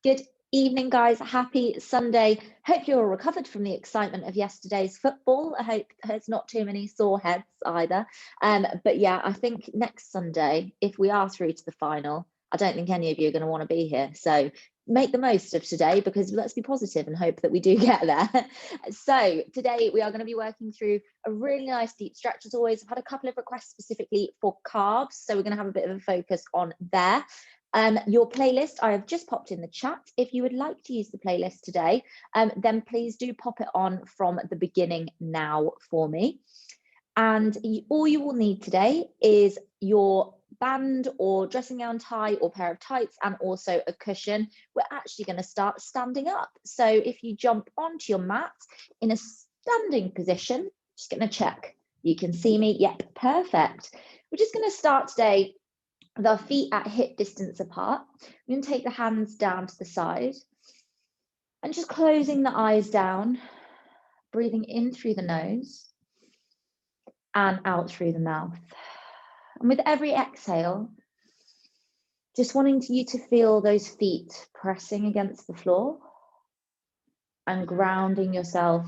Good evening, guys. Happy Sunday. Hope you're all recovered from the excitement of yesterday's football. I hope there's not too many sore heads either. But yeah, I think next Sunday, if we are through to the final, I don't think any of you are going to want to be here. So make the most of today, because let's be positive and hope that we do get there. So today we are going to be working through a really nice deep stretch. As always, I've had a couple of requests specifically for calves, so we're going to have a bit of a focus on there. Your playlist I have just popped in the chat. If you would like to use the playlist today, then please do pop it on from the beginning now for me. And all you will need today is your band or dressing gown tie or pair of tights, and also a cushion. We're actually going to start standing up. So if you jump onto your mat in a standing position, just going to check. You can see me. Yep, perfect. We're just going to start today with our feet at hip distance apart. We're going to take the hands down to the side and just closing the eyes down, breathing in through the nose and out through the mouth. And with every exhale, just wanting you to feel those feet pressing against the floor and grounding yourself,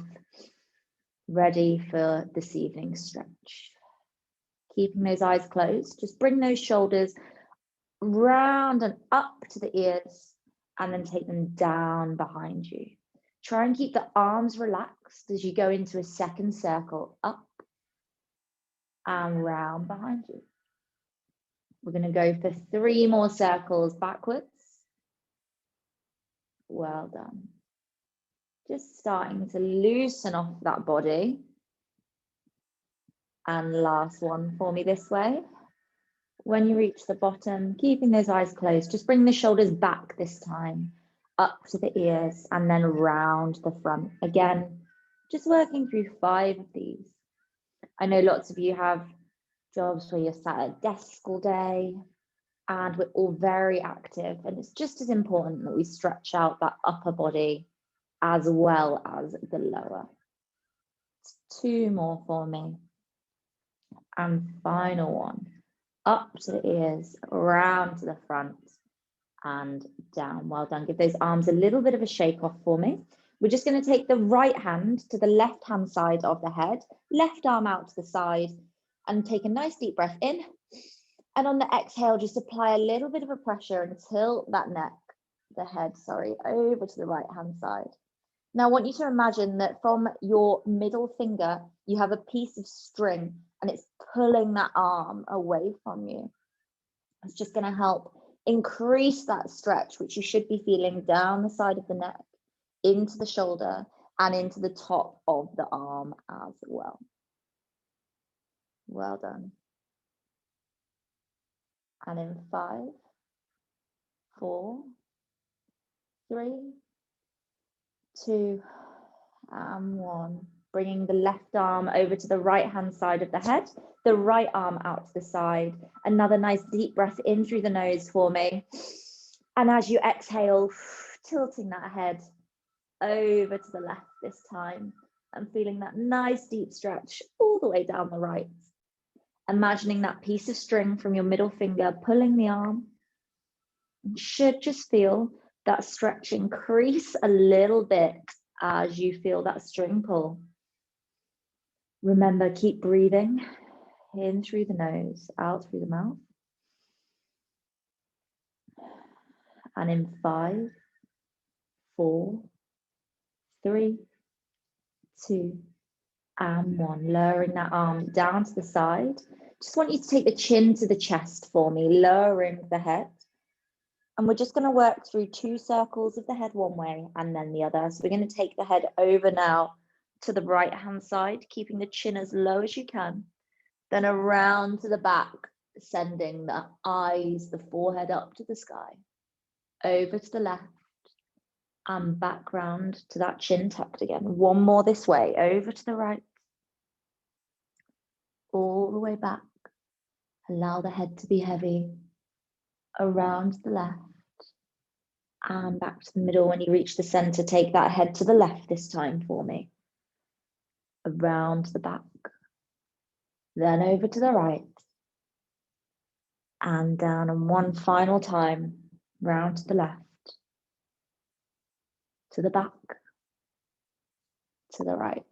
ready for this evening's stretch. Keeping those eyes closed, just bring those shoulders round and up to the ears, and then take them down behind you. Try and keep the arms relaxed as you go into a second circle, up and round behind you. We're going to go for 3 more circles backwards. Well done. Just starting to loosen off that body. And last one for me this way. When you reach the bottom, keeping those eyes closed, just bring the shoulders back this time, up to the ears, and then round the front. Again, just working through 5 of these. I know lots of you have jobs where you're sat at a desk all day, and we're all very active, and it's just as important that we stretch out that upper body as well as the lower. 2 more for me. And final one. Up to the ears, around to the front, and down. Well done. Give those arms a little bit of a shake off for me. We're just going to take the right hand to the left hand side of the head, left arm out to the side, and take a nice deep breath in. And on the exhale, just apply a little bit of a pressure and tilt that head, over to the right hand side. Now I want you to imagine that from your middle finger, you have a piece of string and it's pulling that arm away from you. It's just going to help increase that stretch, which you should be feeling down the side of the neck, into the shoulder, and into the top of the arm as well. Well done. And in 5, 4, 3, 2, and 1. Bringing the left arm over to the right hand side of the head, the right arm out to the side. Another nice deep breath in through the nose for me. And as you exhale, tilting that head over to the left this time, and feeling that nice deep stretch all the way down the right. Imagining that piece of string from your middle finger pulling the arm. You should just feel that stretch increase a little bit as you feel that string pull. Remember, keep breathing in through the nose, out through the mouth. And in 5, 4, 3, 2, and 1. Lowering that arm down to the side. Just want you to take the chin to the chest for me, lowering the head. And we're just going to work through 2 circles of the head one way and then the other. So we're going to take the head over now to the right hand side, keeping the chin as low as you can. Then around to the back, sending the eyes, the forehead up to the sky. Over to the left and back round to that chin tucked again. 1 more this way, over to the right. All the way back. Allow the head to be heavy. Around to the left and back to the middle. When you reach the center, take that head to the left this time for me. Around to the back, then over to the right and down, and 1 final time, round to the left to the back, to the right,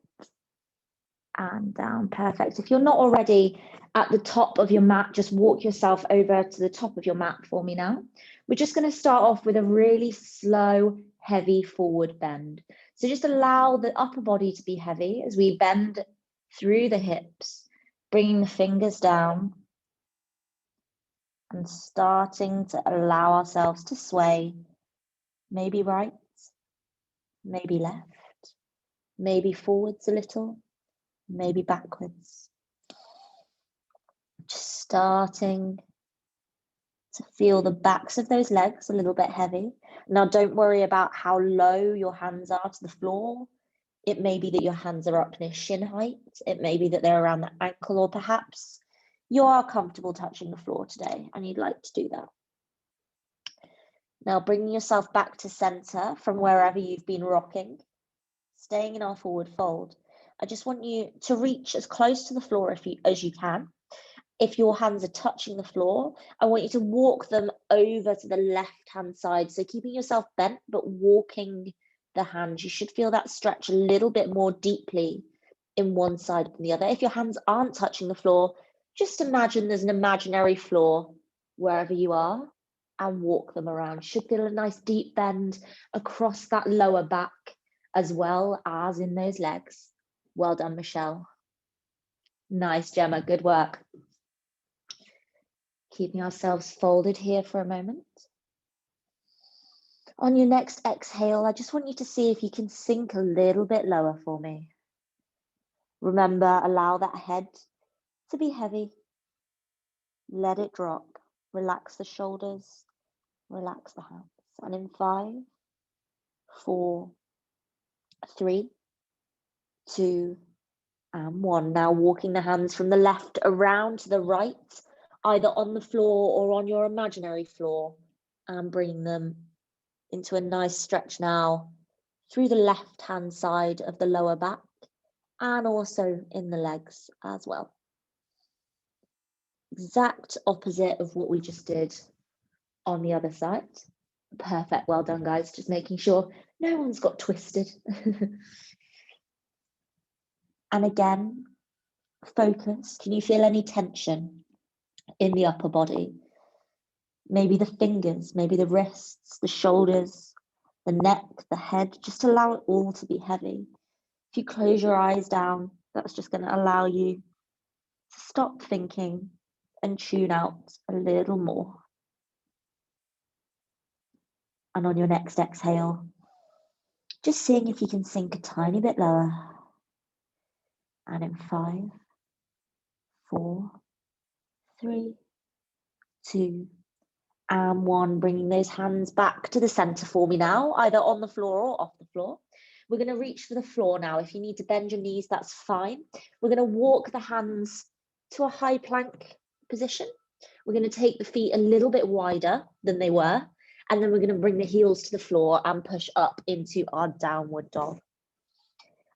and down. Perfect. If you're not already at the top of your mat, just walk yourself over to the top of your mat for me now. We're just going to start off with a really slow, heavy forward bend. So just allow the upper body to be heavy as we bend through the hips, bringing the fingers down and starting to allow ourselves to sway, maybe right, maybe left, maybe forwards a little, maybe backwards. Just starting to feel the backs of those legs a little bit heavy. Now, don't worry about how low your hands are to the floor. It may be that your hands are up near shin height. It may be that they're around the ankle, or perhaps you are comfortable touching the floor today and you'd like to do that. Now, bringing yourself back to center from wherever you've been rocking, staying in our forward fold. I just want you to reach as close to the floor as you can. If your hands are touching the floor, I want you to walk them over to the left-hand side. So keeping yourself bent, but walking the hands. You should feel that stretch a little bit more deeply in one side than the other. If your hands aren't touching the floor, just imagine there's an imaginary floor wherever you are and walk them around. Should feel a nice deep bend across that lower back as well as in those legs. Well done, Michelle. Nice, Gemma, good work. Keeping ourselves folded here for a moment. On your next exhale, I just want you to see if you can sink a little bit lower for me. Remember, allow that head to be heavy. Let it drop. Relax the shoulders. Relax the hands. And in 5, 4, 3, 2, and 1. Now walking the hands from the left around to the right, either on the floor or on your imaginary floor, and bringing them into a nice stretch now through the left-hand side of the lower back and also in the legs as well. Exact opposite of what we just did on the other side. Perfect, well done guys, just making sure no one's got twisted. And again, focus. Can you feel any tension in the upper body? Maybe the fingers, maybe the wrists, the shoulders, the neck, the head. Just allow it all to be heavy. If you close your eyes down, that's just going to allow you to stop thinking and tune out a little more. And on your next exhale, just seeing if you can sink a tiny bit lower. And in 5, 4, 3, 2, and 1, bringing those hands back to the center for me now, either on the floor or off the floor. We're going to reach for the floor now. If you need to bend your knees, that's fine. We're going to walk the hands to a high plank position. We're going to take the feet a little bit wider than they were, and then we're going to bring the heels to the floor and push up into our downward dog.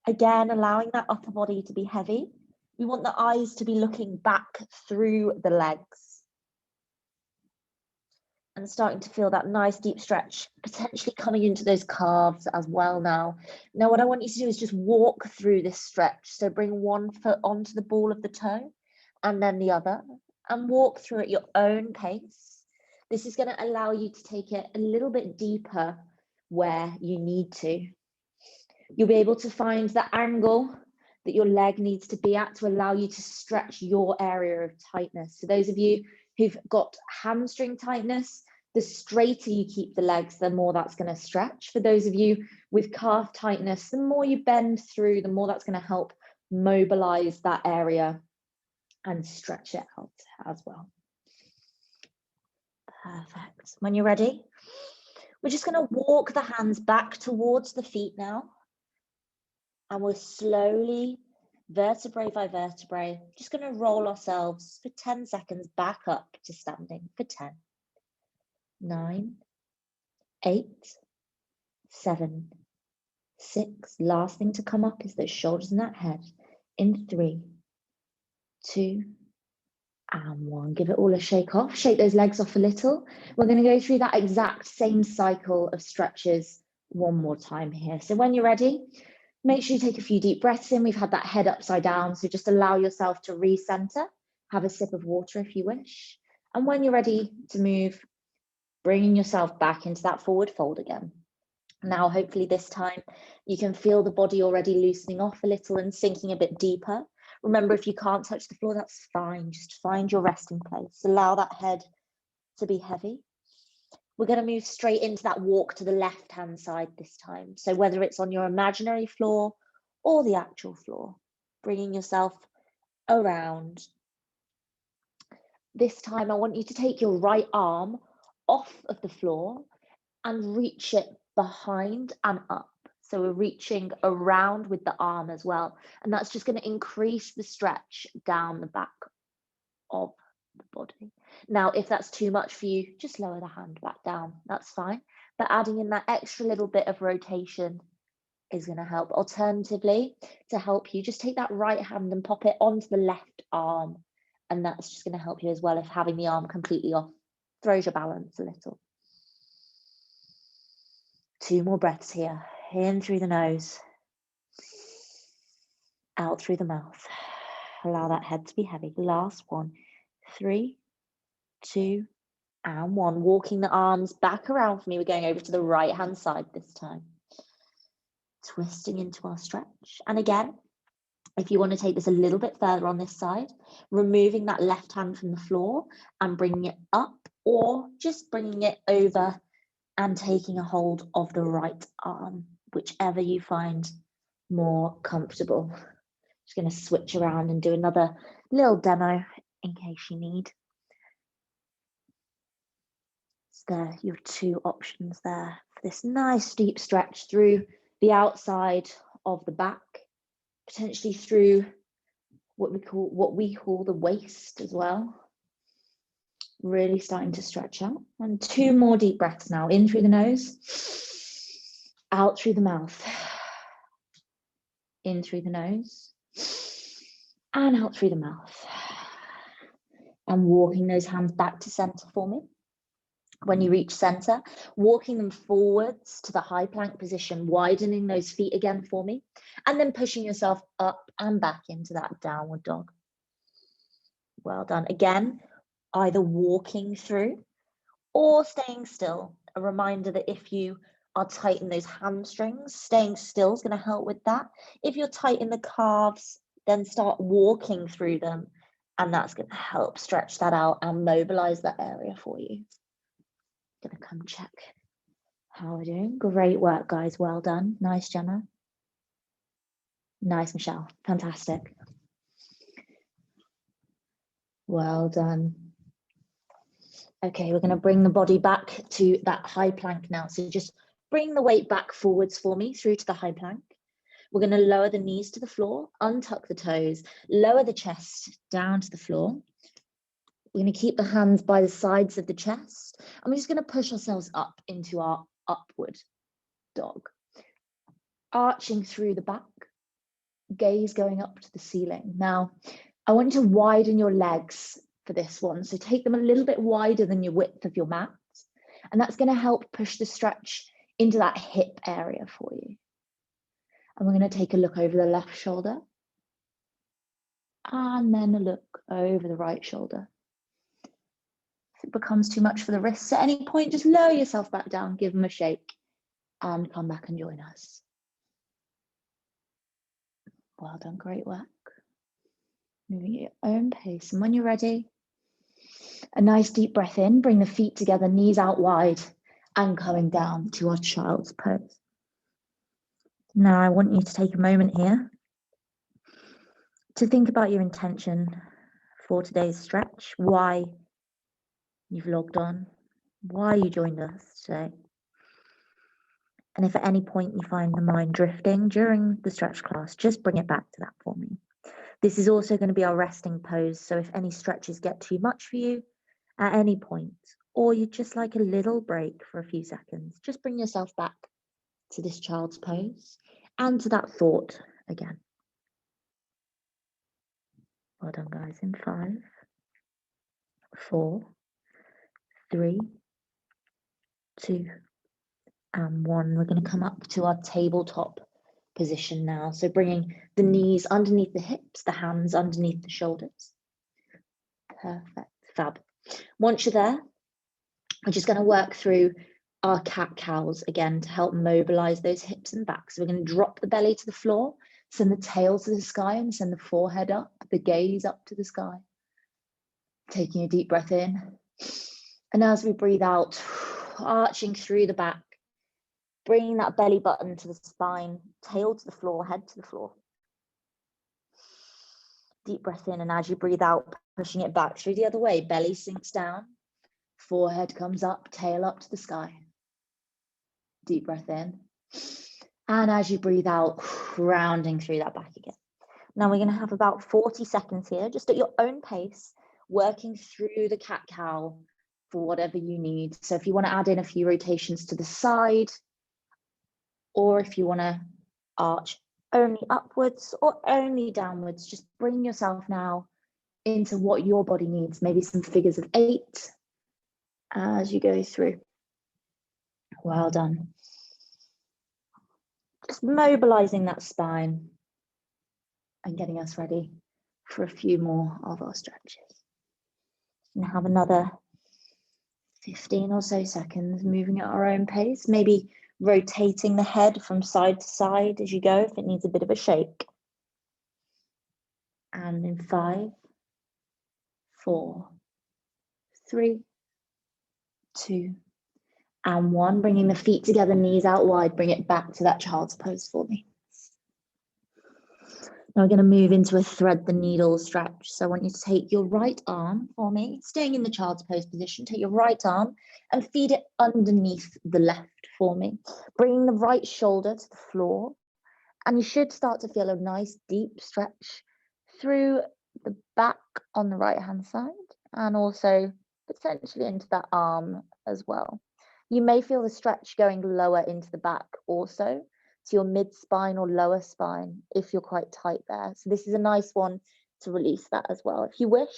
Again, allowing that upper body to be heavy. We want the eyes to be looking back through the legs. And starting to feel that nice deep stretch, potentially coming into those calves as well now. Now, what I want you to do is just walk through this stretch. So bring one foot onto the ball of the toe and then the other, and walk through at your own pace. This is going to allow you to take it a little bit deeper where you need to. You'll be able to find the angle that your leg needs to be at to allow you to stretch your area of tightness. So those of you who've got hamstring tightness, the straighter you keep the legs, the more that's going to stretch. For those of you with calf tightness, the more you bend through, the more that's going to help mobilize that area and stretch it out as well. Perfect. When you're ready, we're just going to walk the hands back towards the feet now. And we're slowly, vertebrae by vertebrae, just going to roll ourselves for 10 seconds back up to standing for 10, 9, 8, 7, 6. Last thing to come up is those shoulders and that head. In 3, 2, and 1. Give it all a shake off. Shake those legs off a little. We're going to go through that exact same cycle of stretches One more time here. So when you're ready, make sure you take a few deep breaths in. We've had that head upside down, so just allow yourself to recenter. Have a sip of water if you wish. And when you're ready to move, bringing yourself back into that forward fold again. Now, hopefully this time you can feel the body already loosening off a little and sinking a bit deeper. Remember, if you can't touch the floor, that's fine. Just find your resting place. Allow that head to be heavy. We're going to move straight into that walk to the left-hand side this time. So whether it's on your imaginary floor or the actual floor, bringing yourself around. This time, I want you to take your right arm off of the floor and reach it behind and up. So we're reaching around with the arm as well. And that's just going to increase the stretch down the back of the body. Now, if that's too much for you, just lower the hand back down. That's fine. But adding in that extra little bit of rotation is going to help. Alternatively, to help you, just take that right hand and pop it onto the left arm. And that's just going to help you as well if having the arm completely off throws your balance a little. 2 more breaths here. In through the nose, out through the mouth. Allow that head to be heavy. Last one. 3, 2, and 1. Walking the arms back around for me. We're going over to the right hand side this time. Twisting into our stretch. And again, if you want to take this a little bit further on this side, removing that left hand from the floor and bringing it up, or just bringing it over and taking a hold of the right arm, whichever you find more comfortable. Just going to switch around and do another little demo in case you need. So there, your 2 options there for this nice deep stretch through the outside of the back, potentially through what we call the waist as well. Really starting to stretch out. And 2 more deep breaths now. In through the nose, out through the mouth. In through the nose and out through the mouth. And walking those hands back to center for me. When you reach center, walking them forwards to the high plank position, widening those feet again for me, and then pushing yourself up and back into that downward dog. Well done. Again, either walking through or staying still. A reminder that if you are tight in those hamstrings, staying still is going to help with that. If you're tight in the calves, then start walking through them, and that's going to help stretch that out and mobilize that area for you. Going to come check how we're doing. Great work, guys. Well done. Nice, Gemma. Nice, Michelle. Fantastic. Well done. Okay, we're going to bring the body back to that high plank now. So just bring the weight back forwards for me through to the high plank. We're going to lower the knees to the floor, untuck the toes, lower the chest down to the floor. We're going to keep the hands by the sides of the chest, and we're just going to push ourselves up into our upward dog. Arching through the back, gaze going up to the ceiling. Now, I want you to widen your legs for this one. So take them a little bit wider than your width of your mat, and that's going to help push the stretch into that hip area for you. And we're going to take a look over the left shoulder, and then a look over the right shoulder. If it becomes too much for the wrists at any point, just lower yourself back down, give them a shake, and come back and join us. Well done, great work. Moving at your own pace. And when you're ready, a nice deep breath in, bring the feet together, knees out wide, and coming down to our child's pose. Now I want you to take a moment here to think about your intention for today's stretch, why you've logged on, why you joined us today. And if at any point you find the mind drifting during the stretch class, just bring it back to that for me. This is also going to be our resting pose, so if any stretches get too much for you at any point, or you'd just like a little break for a few seconds, just bring yourself back to this child's pose and to that thought again. Well done, guys. In 5, 4, 3, 2, And one, we're going to come up to our tabletop position now. So bringing the knees underneath the hips, the hands underneath the shoulders. Perfect, fab. Once you're there, we're just going to work through our cat-cows again to help mobilize those hips and back. So we're going to drop the belly to the floor, send the tail to the sky and send the forehead up, the gaze up to the sky. Taking a deep breath in. And as we breathe out, arching through the back, bringing that belly button to the spine, tail to the floor, head to the floor. Deep breath in, and as you breathe out, pushing it back through the other way, belly sinks down, forehead comes up, tail up to the sky. Deep breath in. And as you breathe out, rounding through that back again. Now we're going to have about 40 seconds here, just at your own pace, working through the cat-cow for whatever you need. So if you want to add in a few rotations to the side, or if you want to arch only upwards or only downwards, just bring yourself now into what your body needs. Maybe some figures of 8 as you go through. Well done. Just mobilizing that spine and getting us ready for a few more of our stretches. And have another 15 or so seconds moving at our own pace, maybe rotating the head from side to side as you go if it needs a bit of a shake. And in 5, 4, 3, 2, and 1, bringing the feet together, knees out wide, bring it back to that child's pose for me. Now we're going to move into a thread the needle stretch. So I want you to take your right arm for me, staying in the child's pose position, take your right arm and feed it underneath the left for me. Bringing the right shoulder to the floor, and you should start to feel a nice deep stretch through the back on the right hand side and also potentially into that arm as well. You may feel the stretch going lower into the back also, to your mid spine or lower spine if you're quite tight there. So this is a nice one to release that as well. If you wish,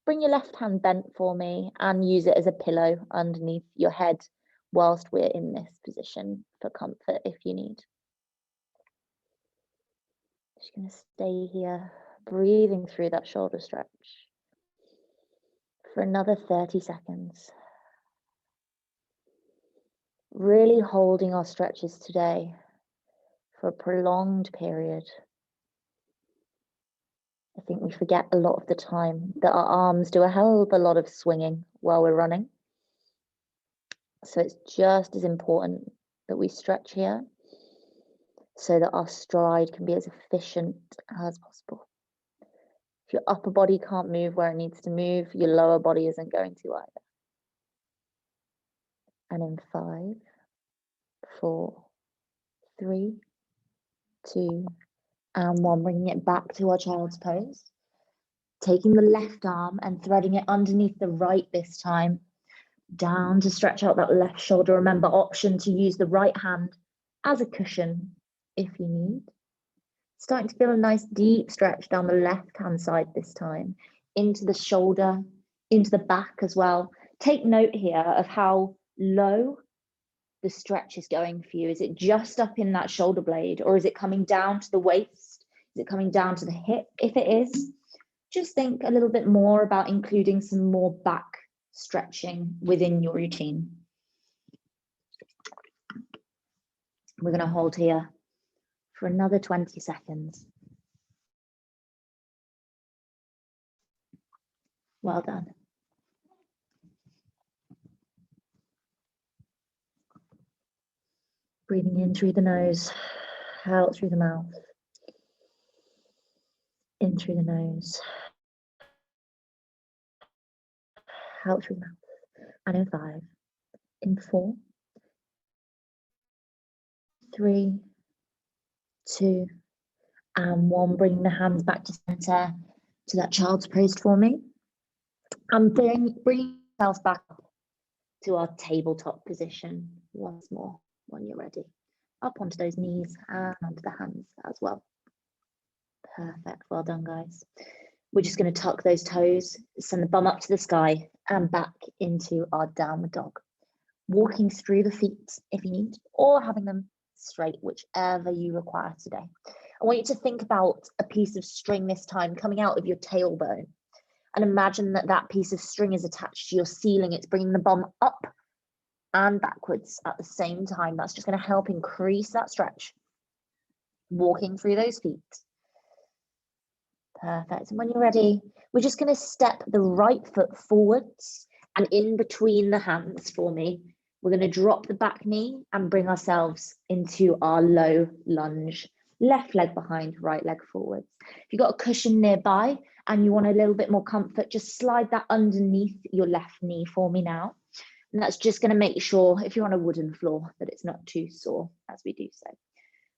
bring your left hand bent for me and use it as a pillow underneath your head whilst we're in this position for comfort if you need. Just going to stay here, breathing through that shoulder stretch for another 30 seconds. Really holding our stretches today for a prolonged period. I think we forget a lot of the time that our arms do a hell of a lot of swinging while we're running. So it's just as important that we stretch here so that our stride can be as efficient as possible. If your upper body can't move where it needs to move, your lower body isn't going to either. And in 5, 4, 3, 2, and 1, bringing it back to our child's pose. Taking the left arm and threading it underneath the right this time, down to stretch out that left shoulder. Remember, option to use the right hand as a cushion if you need. Starting to feel a nice deep stretch down the left hand side this time, into the shoulder, into the back as well. Take note here of how low the stretch is going for you. Is it just up in that shoulder blade, or is it coming down to the waist? Is it coming down to the hip? If it is, just think a little bit more about including some more back stretching within your routine. We're going to hold here for another 20 seconds. Well done. Breathing in through the nose, out through the mouth. In through the nose, out through the mouth. And in 5, in 4, 3, 2, and 1. Bringing the hands back to center, to that child's pose for me. And bring yourself back up to our tabletop position once more when you're ready. Up onto those knees and onto the hands as well. Perfect, well done guys. We're just going to tuck those toes, send the bum up to the sky and back into our downward dog. walking through the feet if you need, or having them straight, whichever you require today. I want you to think about a piece of string this time coming out of your tailbone, and imagine that that piece of string is attached to your ceiling. It's bringing the bum up and backwards at the same time. That's just going to help increase that stretch. Walking through those feet. Perfect. And when you're ready, we're just going to step the right foot forwards and in between the hands for me. We're going to drop the back knee and bring ourselves into our low lunge. Left leg behind, right leg forwards. If you've got a cushion nearby and you want a little bit more comfort, just slide that underneath your left knee for me now. And that's just going to make sure, if you're on a wooden floor, that it's not too sore as we do so.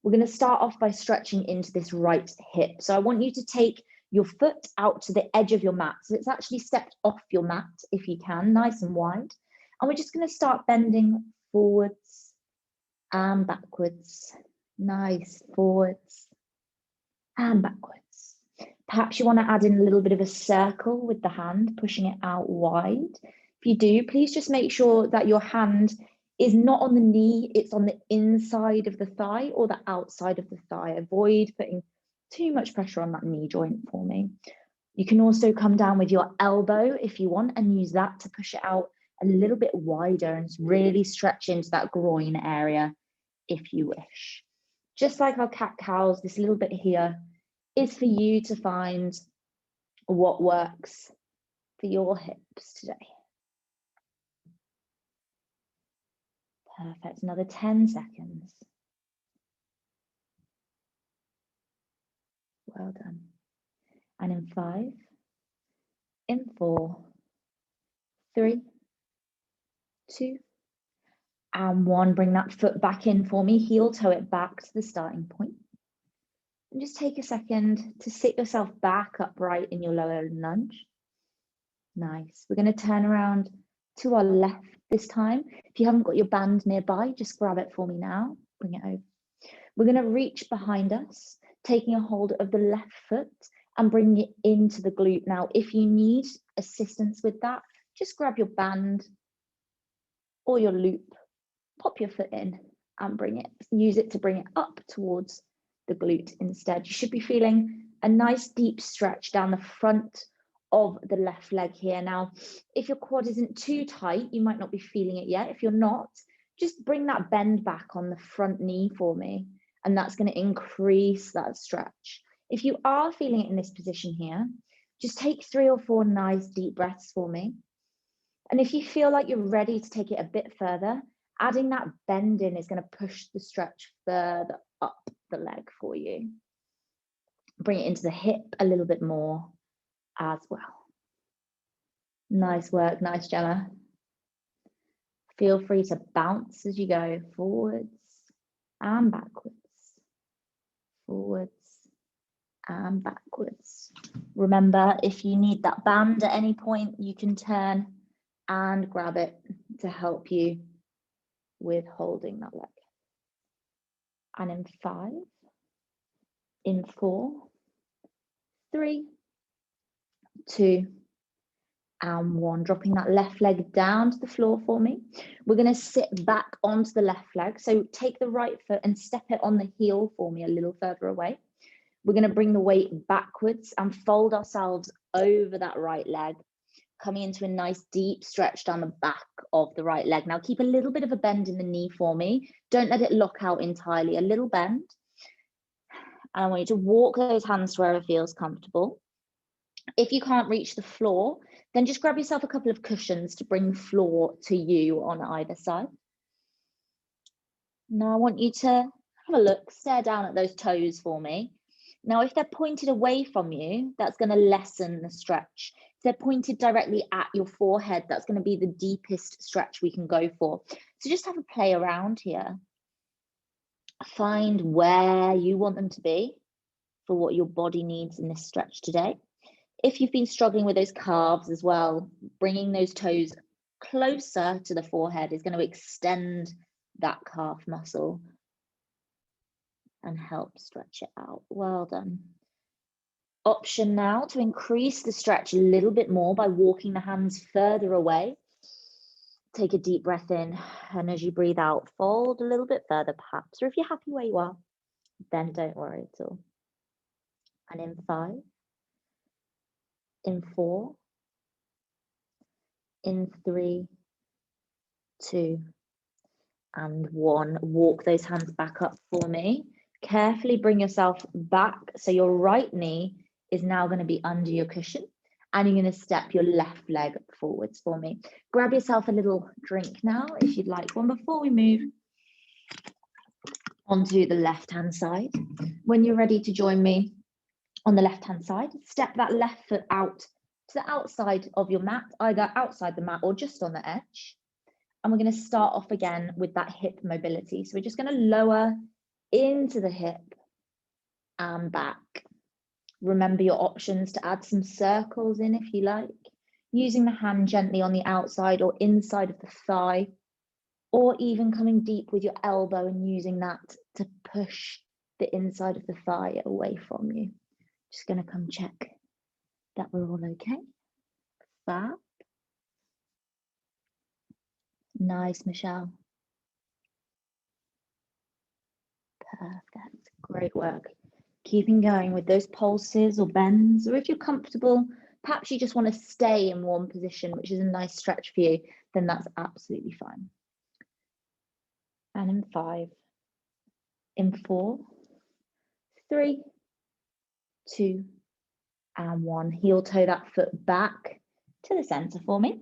We're going to start off by stretching into this right hip. So I want you to take your foot out to the edge of your mat. So it's actually stepped off your mat if you can, nice and wide. And we're just going to start bending forwards and backwards. Nice, forwards and backwards. Perhaps you want to add in a little bit of a circle with the hand, pushing it out wide. If you do, please just make sure that your hand is not on the knee, it's on the inside of the thigh or the outside of the thigh. Avoid putting too much pressure on that knee joint for me. You can also come down with your elbow if you want and use that to push it out a little bit wider and really stretch into that groin area if you wish. Just like our cat-cows, this little bit here is for you to find what works for your hips today. Perfect, another 10 seconds. Well done. And in 5, in 4, 3, 2, and 1. Bring that foot back in for me, heel toe it back to the starting point. And just take a second to sit yourself back upright in your lower lunge. Nice. We're going to turn around to our left this time. If you haven't got your band nearby, just grab it for me now. Bring it over. We're going to reach behind us, taking a hold of the left foot and bring it into the glute. Now, if you need assistance with that, just grab your band or your loop, pop your foot in and bring it, use it to bring it up towards the glute instead. You should be feeling a nice deep stretch down the front of the left leg here. Now, if your quad isn't too tight, you might not be feeling it yet. If you're not, just bring that bend back on the front knee for me, and that's going to increase that stretch. If you are feeling it in this position here, just take 3 or 4 nice deep breaths for me. And if you feel like you're ready to take it a bit further, adding that bend in is going to push the stretch further up the leg for you. Bring it into the hip a little bit more as well. Nice work, nice, Gemma. Feel free to bounce as you go forwards and backwards, forwards and backwards. Remember, if you need that band at any point, you can turn and grab it to help you with holding that leg. And in 5, in 4, 3, 2, and 1. Dropping that left leg down to the floor for me. We're going to sit back onto the left leg. So take the right foot and step it on the heel for me a little further away. We're going to bring the weight backwards and fold ourselves over that right leg, coming into a nice deep stretch down the back of the right leg. Now keep a little bit of a bend in the knee for me. Don't let it lock out entirely, a little bend. And I want you to walk those hands to wherever it feels comfortable. If you can't reach the floor, then just grab yourself a couple of cushions to bring the floor to you on either side. Now I want you to have a look, stare down at those toes for me. Now, if they're pointed away from you, that's going to lessen the stretch. If they're pointed directly at your forehead, that's going to be the deepest stretch we can go for. So just have a play around here. Find where you want them to be for what your body needs in this stretch today. If you've been struggling with those calves as well, bringing those toes closer to the forehead is going to extend that calf muscle and help stretch it out. Well done. Option now to increase the stretch a little bit more by walking the hands further away. Take a deep breath in, and as you breathe out, fold a little bit further perhaps, or if you're happy where you are, then don't worry at all. And in 5, in 4, in 3, 2, and 1. Walk those hands back up for me. Carefully bring yourself back. So your right knee is now going to be under your cushion, and you're going to step your left leg forwards for me. Grab yourself a little drink now if you'd like one before we move onto the left-hand side. When you're ready to join me on the left-hand side, step that left foot out to the outside of your mat, either outside the mat or just on the edge. And we're going to start off again with that hip mobility. So we're just going to lower into the hip and back. Remember your options to add some circles in if you like, using the hand gently on the outside or inside of the thigh, or even coming deep with your elbow and using that to push the inside of the thigh away from you. Just going to come check that we're all okay. Fab. Nice, Michelle. Perfect. Great work. Keeping going with those pulses or bends, or if you're comfortable, perhaps you just want to stay in one position, which is a nice stretch for you, then that's absolutely fine. And in 5, in 4, 3, 2, and 1. Heel toe that foot back to the center for me.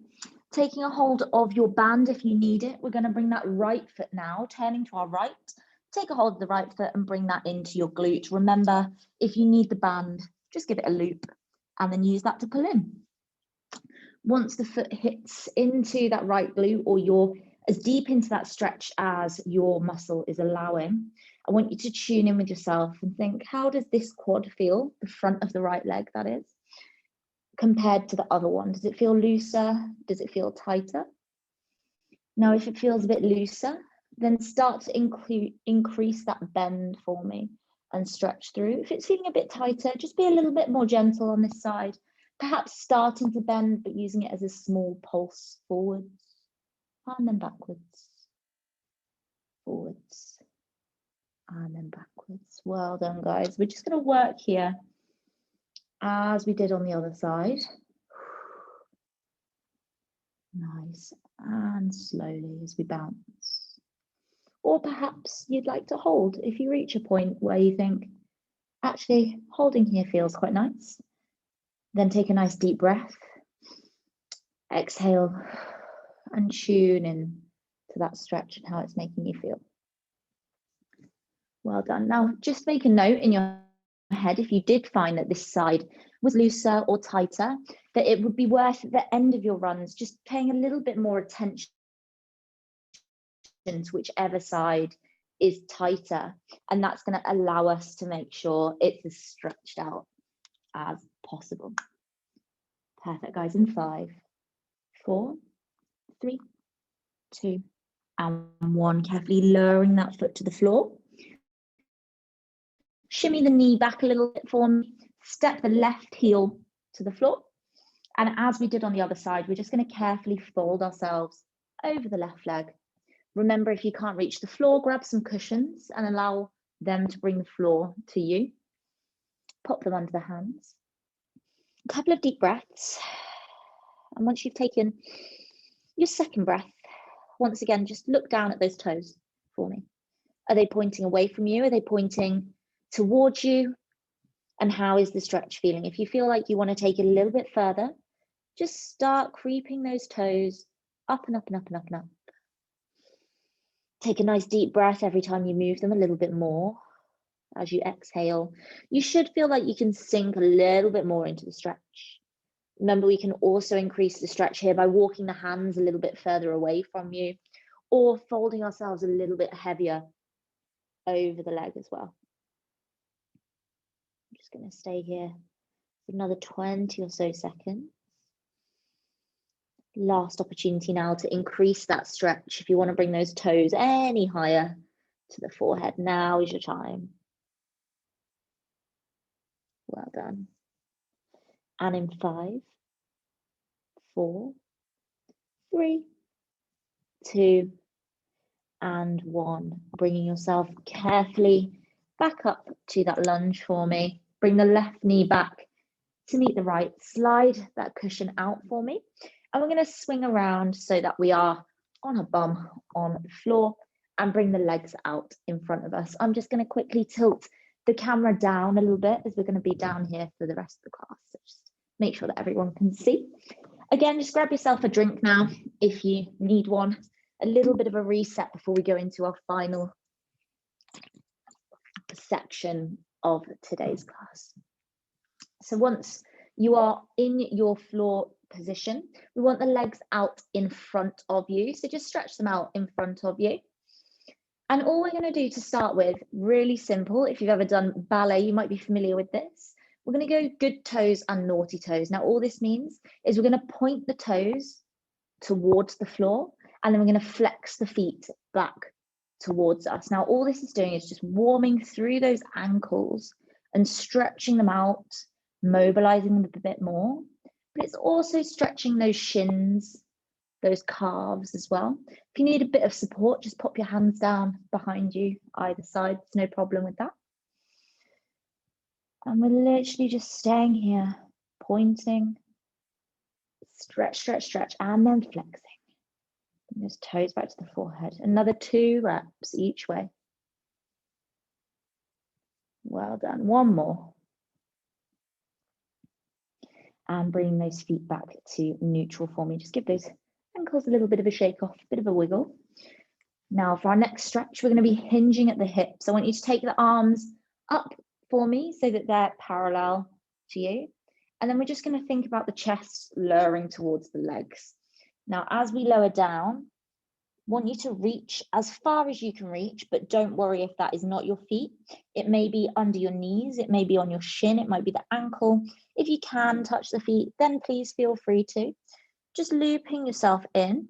Taking a hold of your band if you need it. We're going to bring that right foot now, turning to our right. Take a hold of the right foot and bring that into your glute. Remember, if you need the band, just give it a loop and then use that to pull in. Once the foot hits into that right glute, or you're as deep into that stretch as your muscle is allowing, I want you to tune in with yourself and think, how does this quad feel, the front of the right leg that is, compared to the other one? Does it feel looser? Does it feel tighter? Now, if it feels a bit looser, then start to increase that bend for me and stretch through. If it's feeling a bit tighter, just be a little bit more gentle on this side, perhaps starting to bend, but using it as a small pulse forwards and then backwards, forwards and then backwards. Well done, guys. We're just going to work here as we did on the other side. Nice, and slowly as we bounce. Or perhaps you'd like to hold if you reach a point where you think, actually, holding here feels quite nice. Then take a nice deep breath. Exhale and tune in to that stretch and how it's making you feel. Well done. Now, just make a note in your head, if you did find that this side was looser or tighter, that it would be worth at the end of your runs just paying a little bit more attention to whichever side is tighter, and that's going to allow us to make sure it's as stretched out as possible. Perfect, guys. In 5, 4, 3, 2, and 1. Carefully lowering that foot to the floor. Shimmy the knee back a little bit for me. Step the left heel to the floor. And as we did on the other side, we're just going to carefully fold ourselves over the left leg. Remember, if you can't reach the floor, grab some cushions and allow them to bring the floor to you. Pop them under the hands. A couple of deep breaths. And once you've taken your second breath, once again, just look down at those toes for me. Are they pointing away from you? Are they pointing towards you? And how is the stretch feeling? If you feel like you want to take it a little bit further, just start creeping those toes up and up and up and up and up. Take a nice deep breath every time you move them a little bit more. As you exhale, you should feel like you can sink a little bit more into the stretch. Remember, we can also increase the stretch here by walking the hands a little bit further away from you, or folding ourselves a little bit heavier over the leg as well. I'm just going to stay here for another 20 or so seconds. Last opportunity now to increase that stretch. If you want to bring those toes any higher to the forehead, now is your time. Well done. And in 5, 4, 3, 2, and 1. Bringing yourself carefully back up to that lunge for me. Bring the left knee back to meet the right. Slide that cushion out for me. And we're going to swing around so that we are on a bum on the floor and bring the legs out in front of us. I'm just going to quickly tilt the camera down a little bit as we're going to be down here for the rest of the class. So just make sure that everyone can see. Again, just grab yourself a drink now if you need one. A little bit of a reset before we go into our final section of today's class. So once you are in your floor position, we want the legs out in front of you. So just stretch them out in front of you. And all we're going to do to start with, really simple. If you've ever done ballet, you might be familiar with this. We're going to go good toes and naughty toes. Now, all this means is we're going to point the toes towards the floor, and then we're going to flex the feet back towards us. Now, all this is doing is just warming through those ankles and stretching them out, mobilizing them a bit more. But it's also stretching those shins, those calves as well. If you need a bit of support, just pop your hands down behind you, either side. There's no problem with that. And we're literally just staying here, pointing, stretch, stretch, stretch, and then flexing. Bring those toes back to the forehead. Another 2 reps each way. Well done. One more. And bringing those feet back to neutral for me. Just give those ankles a little bit of a shake off, a bit of a wiggle. Now for our next stretch, we're going to be hinging at the hips. I want you to take the arms up for me so that they're parallel to you. And then we're just going to think about the chest lowering towards the legs. Now, as we lower down, I want you to reach as far as you can reach, but don't worry if that is not your feet. It may be under your knees, it may be on your shin, it might be the ankle. If you can touch the feet, then please feel free to. Just looping yourself in,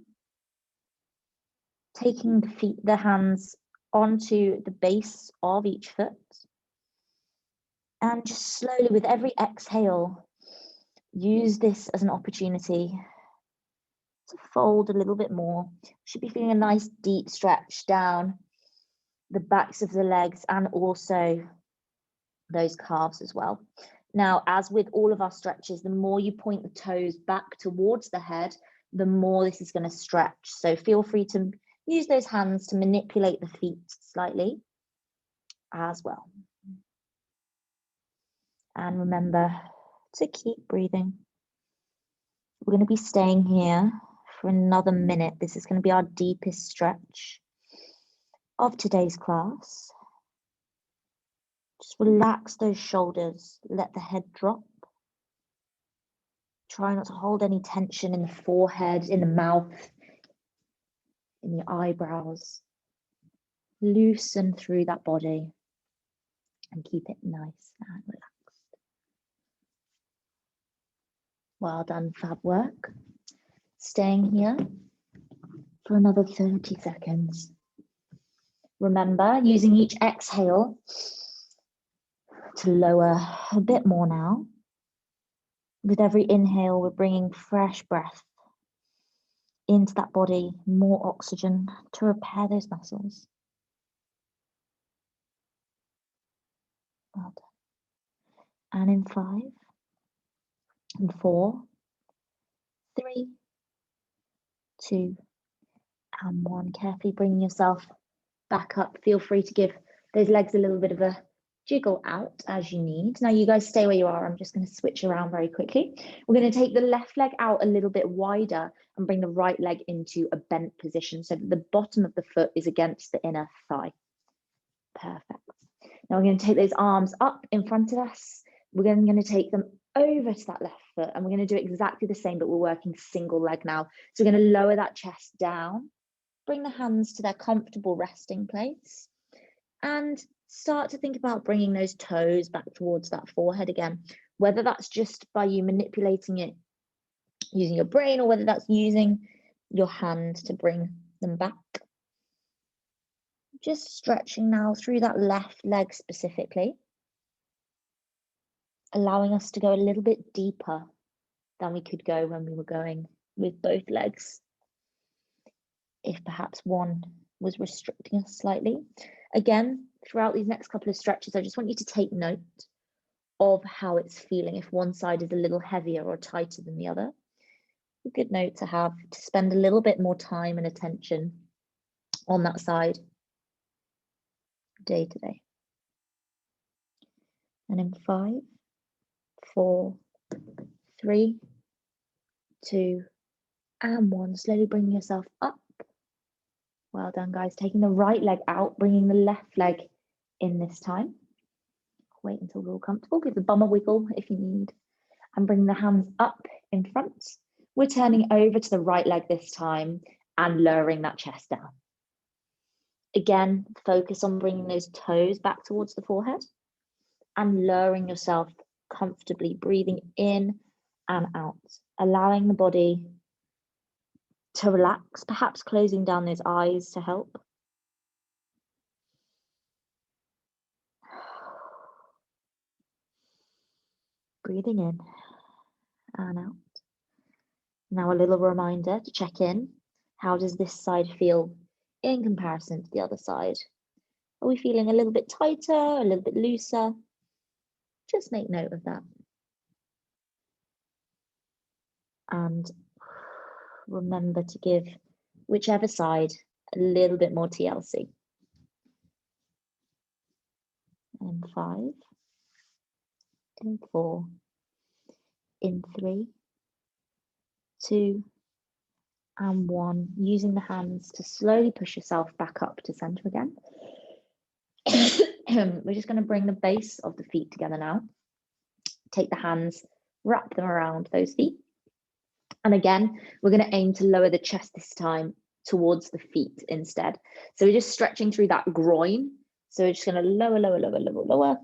taking the hands onto the base of each foot. And just slowly, with every exhale, use this as an opportunity to fold a little bit more. Should be feeling a nice deep stretch down the backs of the legs and also those calves as well. Now, as with all of our stretches, the more you point the toes back towards the head, the more this is going to stretch. So feel free to use those hands to manipulate the feet slightly as well. And remember to keep breathing. We're going to be staying here for another minute. This is going to be our deepest stretch of today's class. Just relax those shoulders, let the head drop. Try not to hold any tension in the forehead, in the mouth, in the eyebrows. Loosen through that body and keep it nice and relaxed. Well done, fab work. Staying here for another 30 seconds. Remember, using each exhale to lower a bit more now. With every inhale, we're bringing fresh breath into that body, more oxygen to repair those muscles. Well done. And in 5, and 4, 3, 2, and 1. Carefully bringing yourself back up. Feel free to give those legs a little bit of a jiggle out as you need. Now you guys stay where you are. I'm just going to switch around very quickly. We're going to take the left leg out a little bit wider and bring the right leg into a bent position so that the bottom of the foot is against the inner thigh. Perfect. Now we're going to take those arms up in front of us. We're going to take them over to that left foot, and we're going to do exactly the same, but we're working single leg now. So we're going to lower that chest down, bring the hands to their comfortable resting place, and start to think about bringing those toes back towards that forehead again, whether that's just by you manipulating it using your brain or whether that's using your hand to bring them back. Just stretching now through that left leg specifically, allowing us to go a little bit deeper than we could go when we were going with both legs. if perhaps one was restricting us slightly. Again, throughout these next couple of stretches, I just want you to take note of how it's feeling, if one side is a little heavier or tighter than the other. A good note to have, to spend a little bit more time and attention on that side day to day. And in 5, 4, 3, 2, and 1, slowly bringing yourself up. Well done, guys. Taking the right leg out, bringing the left leg in this time. Wait until we're all comfortable. Give the bum a wiggle if you need. And bring the hands up in front. We're turning over to the right leg this time and lowering that chest down. Again, focus on bringing those toes back towards the forehead and lowering yourself comfortably, breathing in and out, allowing the body to relax, perhaps closing down those eyes to help. Breathing in and out. Now a little reminder to check in. How does this side feel in comparison to the other side? Are we feeling a little bit tighter, a little bit looser? Just make note of that. And remember to give whichever side a little bit more TLC. In 5, in 4, in 3, 2, and 1. Using the hands to slowly push yourself back up to center again. We're just going to bring the base of the feet together now. Take the hands, wrap them around those feet. And again, we're going to aim to lower the chest this time towards the feet instead. So we're just stretching through that groin. So we're just going to lower, lower, lower, lower, lower.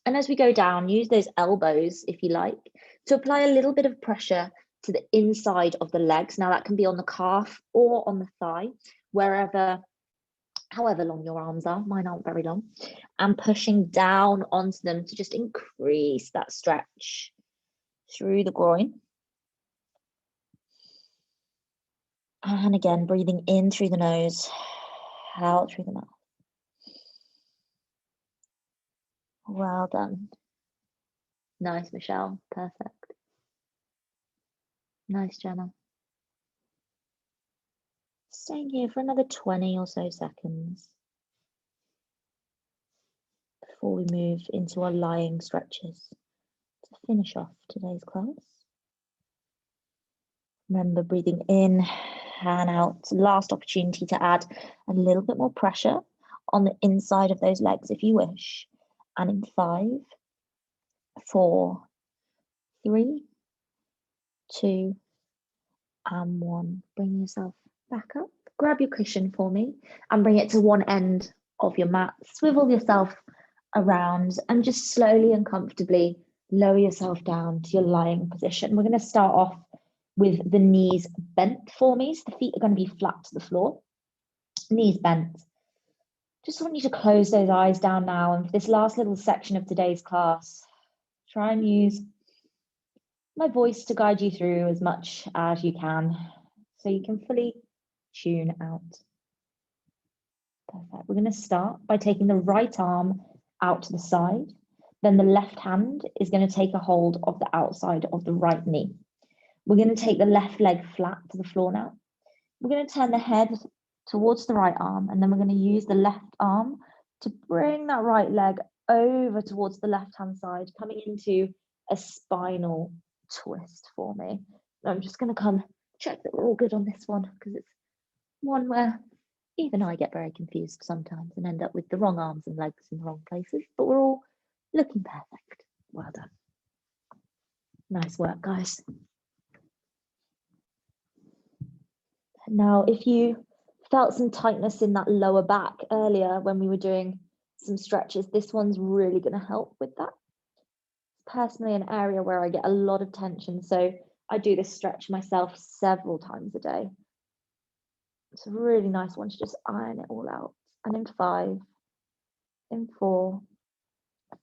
And as we go down, use those elbows, if you like, to apply a little bit of pressure to the inside of the legs. Now that can be on the calf or on the thigh, however long your arms are. Mine aren't very long. And pushing down onto them to just increase that stretch through the groin. And again, breathing in through the nose, out through the mouth. Well done. Nice, Michelle. Perfect. Nice, Jenna. Staying here for another 20 or so seconds before we move into our lying stretches to finish off today's class. Remember, breathing in and out. Last opportunity to add a little bit more pressure on the inside of those legs if you wish. And in 5, 4, 3, 2, and 1. Bring yourself back up. Grab your cushion for me and bring it to one end of your mat. Swivel yourself around and just slowly and comfortably lower yourself down to your lying position. We're going to start off with the knees bent for me. So the feet are going to be flat to the floor, knees bent. Just want you to close those eyes down now. And for this last little section of today's class, try and use my voice to guide you through as much as you can so you can fully tune out. Perfect. We're going to start by taking the right arm out to the side. Then the left hand is going to take a hold of the outside of the right knee. We're going to take the left leg flat to the floor now. We're going to turn the head towards the right arm, and then we're going to use the left arm to bring that right leg over towards the left-hand side, coming into a spinal twist for me. I'm just going to come check that we're all good on this one, because it's one where even I get very confused sometimes and end up with the wrong arms and legs in the wrong places, but we're all looking perfect. Well done. Nice work, guys. Now, if you felt some tightness in that lower back earlier when we were doing some stretches, this one's really going to help with that. It's personally an area where I get a lot of tension, so I do this stretch myself several times a day. It's a really nice one to just iron it all out. And in 5, in 4,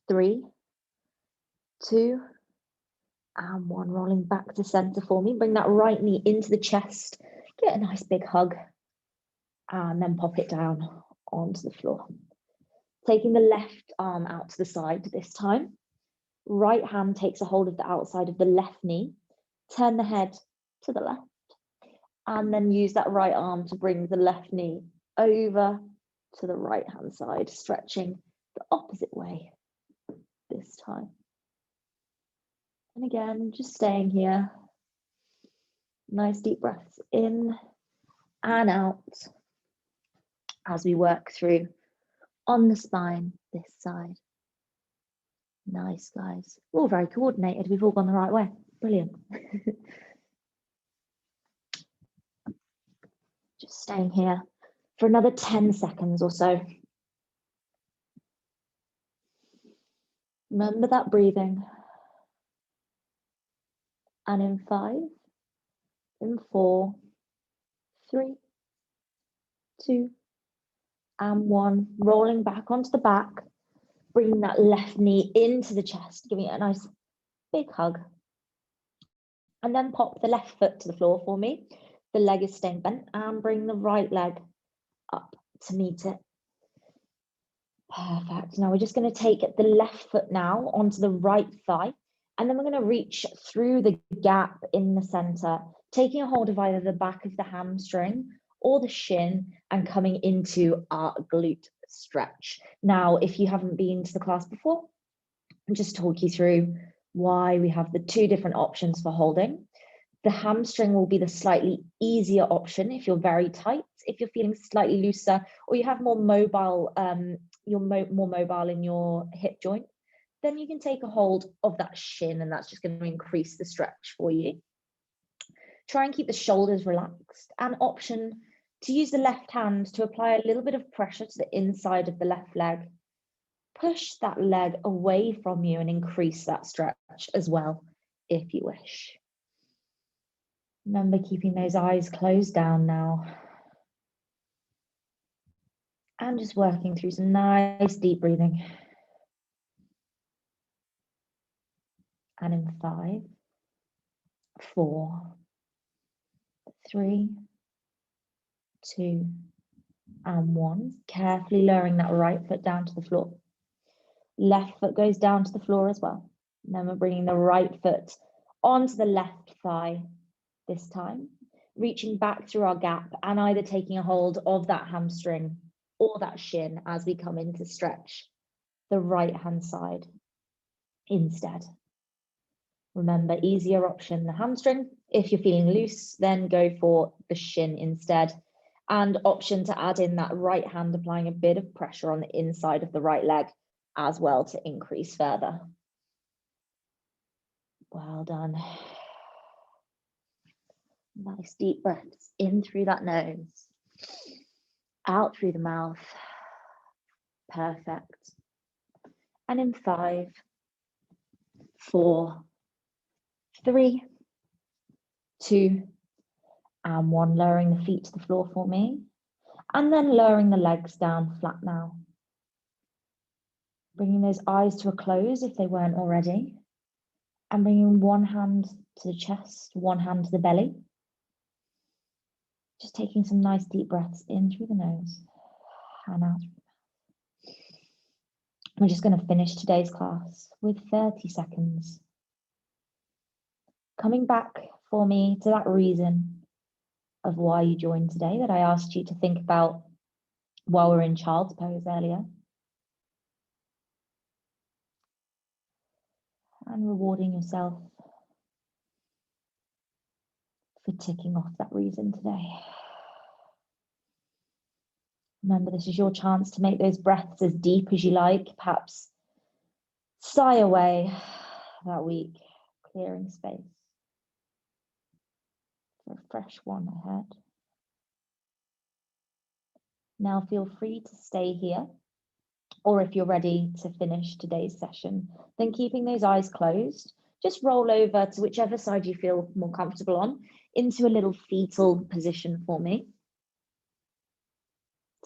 3, 2, and 1, rolling back to center for me. Bring that right knee into the chest. Get a nice big hug and then pop it down onto the floor. Taking the left arm out to the side this time. Right hand takes a hold of the outside of the left knee. Turn the head to the left. And then use that right arm to bring the left knee over to the right hand side, stretching the opposite way this time. And again, just staying here. Nice deep breaths in and out as we work through on the spine this side. Nice, guys. We're all very coordinated. We've all gone the right way. Brilliant. Just staying here for another 10 seconds or so. Remember that breathing. And in 5, in 4, 3, 2, and 1, rolling back onto the back, bringing that left knee into the chest, giving it a nice big hug. And then pop the left foot to the floor for me. The leg is staying bent, and bring the right leg up to meet it. Perfect. Now we're just going to take the left foot now onto the right thigh, and then we're going to reach through the gap in the center, taking a hold of either the back of the hamstring or the shin and coming into our glute stretch. Now, if you haven't been to the class before, I'll just talk you through why we have the 2 different options for holding. The hamstring will be the slightly easier option if you're very tight. If you're feeling slightly looser, or you have more mobile, you're more mobile in your hip joint, then you can take a hold of that shin, and that's just going to increase the stretch for you. Try and keep the shoulders relaxed. An option to use the left hand to apply a little bit of pressure to the inside of the left leg. Push that leg away from you and increase that stretch as well, if you wish. Remember keeping those eyes closed down now. And just working through some nice deep breathing. And in 5, 4, 3, 2, and 1. Carefully lowering that right foot down to the floor. Left foot goes down to the floor as well. And then we're bringing the right foot onto the left thigh this time, reaching back through our gap and either taking a hold of that hamstring or that shin as we come into stretch the right hand side instead. Remember, easier option, the hamstring. If you're feeling loose, then go for the shin instead. And option to add in that right hand, applying a bit of pressure on the inside of the right leg as well to increase further. Well done. Nice deep breaths in through that nose, out through the mouth. Perfect. And in 5, 4, 3, 2, and 1, lowering the feet to the floor for me, and then lowering the legs down flat now. Bringing those eyes to a close if they weren't already, and bringing one hand to the chest, one hand to the belly. Just taking some nice deep breaths in through the nose and out. We're just going to finish today's class with 30 seconds. Coming back for me to that reason of why you joined today that I asked you to think about while we're in child's pose earlier. And rewarding yourself for ticking off that reason today. Remember, this is your chance to make those breaths as deep as you like. Perhaps sigh away that week, clearing space for a fresh one ahead. Now feel free to stay here, or if you're ready to finish today's session, then keeping those eyes closed, just roll over to whichever side you feel more comfortable on, into a little fetal position for me.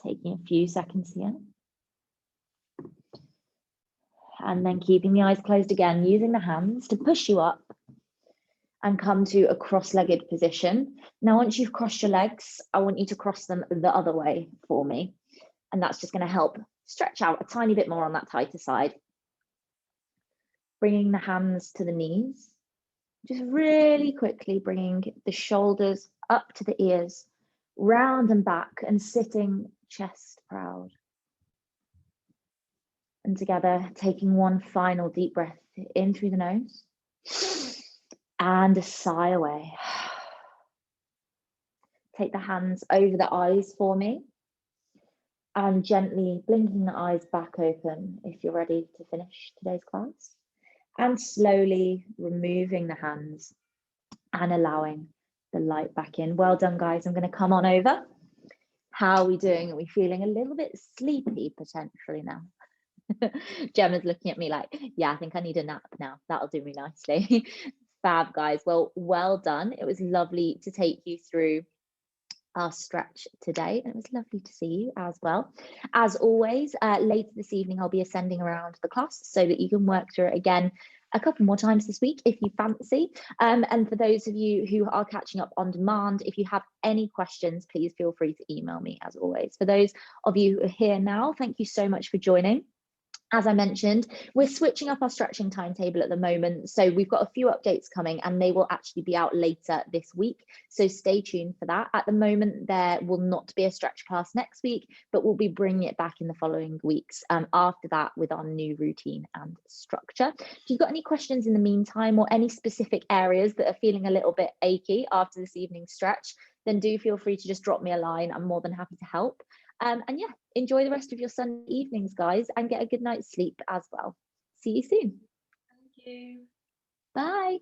Taking a few seconds here. And then keeping the eyes closed again, using the hands to push you up and come to a cross-legged position. Now, once you've crossed your legs, I want you to cross them the other way for me. And that's just going to help stretch out a tiny bit more on that tighter side. Bringing the hands to the knees. Just really quickly bringing the shoulders up to the ears, round and back, and sitting chest proud. And together, taking one final deep breath in through the nose and a sigh away. Take the hands over the eyes for me and gently blinking the eyes back open if you're ready to finish today's class. And slowly removing the hands and allowing the light back in. Well done, guys. I'm going to come on over. How are we doing? Are we feeling a little bit sleepy potentially now? Gemma's looking at me like, yeah, I think I need a nap now. That'll do me nicely. Fab, guys. Well done. It was lovely to take you through our stretch today, and it was lovely to see you as well. As always, later this evening I'll be ascending around the class so that you can work through it again a couple more times this week if you fancy. And for those of you who are catching up on demand, if you have any questions, please feel free to email me as always. For those of you who are here now, thank you so much for joining. As I mentioned, we're switching up our stretching timetable at the moment. So we've got a few updates coming and they will actually be out later this week. So stay tuned for that. At the moment, there will not be a stretch class next week, but we'll be bringing it back in the following weeks after that with our new routine and structure. If you've got any questions in the meantime or any specific areas that are feeling a little bit achy after this evening's stretch, then do feel free to just drop me a line. I'm more than happy to help. And yeah, enjoy the rest of your Sunday evenings, guys, and get a good night's sleep as well. See you soon. Thank you. Bye.